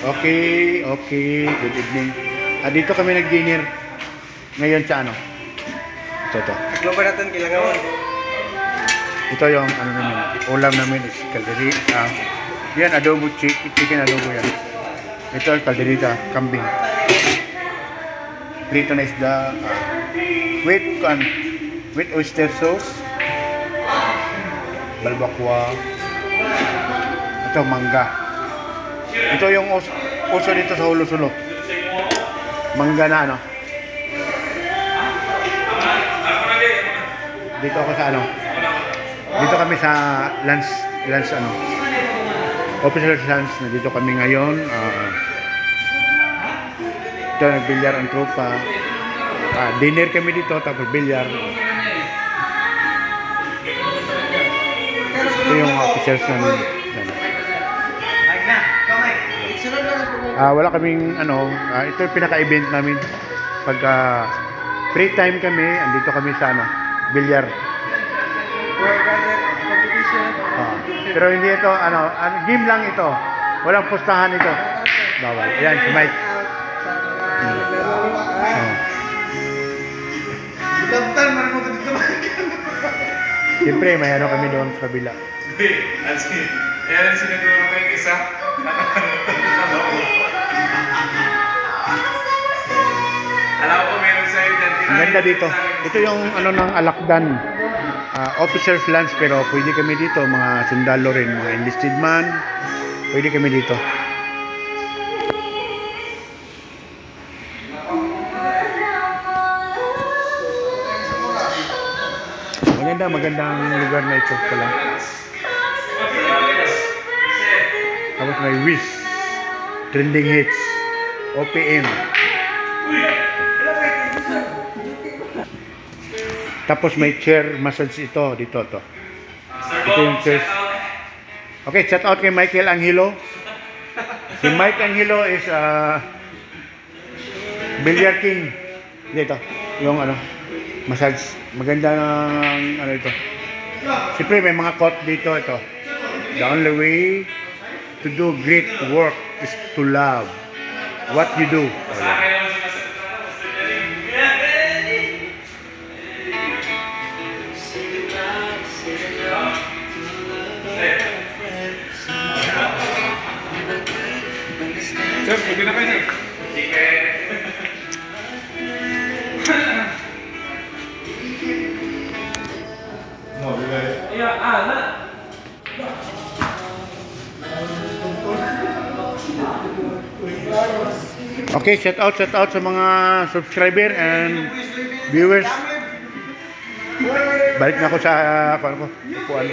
Okay, okay. Good evening. Dito kami nag-dinner. Ngayon sa ano? Ito. Agloba natin kilagawan. Ito yung ano namin. Ulam namin is kalderi. Yan, adobo chicken adobo yan. Ito kalderita, kambing. Prito na isda. With oyster sauce. Balbakwa. Ito mangga. Ito yung uso dito sa Hulo-Sulo. Mangga na ano. Dito ako sa ano. Dito kami sa lunch ano. Official lunch na dito kami ngayon. Ito nagbilyar ang tropa. Dinner kami dito tapos bilyar. Ito yung officials namin. Wala kaming ano, ito yung pinaka-event namin. Pag free time kami, andito kami sa ano, bilyar. Pero hindi ito, ano, game lang ito. Walang pustahan ito. Bawal. Yan, si Mike. Siyempre, may ano kami doon sa kabila. Ayan, siniguro kayo isa. Alam ko meron sa'yo dyan. Ang ganda dito. Ito yung ano ng Alakdan. Officers lunch pero pwede kami dito. Mga sundalo rin. Mga enlisted man. Pwede kami dito. Magandang lugar na ito pala. Tapos may Wish, Trending Hits, OPM. Tapos may chair massage ito, dito to. Ito yung chair. Okay, shout out kay Michael Angelo. Si Mike Angelo is Billiard King. Dito, yung ano, massage. Magandang ano ito. Siyempre may mga quote dito ito. The only way to do great work is to love what you do. Sir, pwede na kayo, sir. Okay, shout out sa mga subscriber and viewers. Balik na ako sa upuan.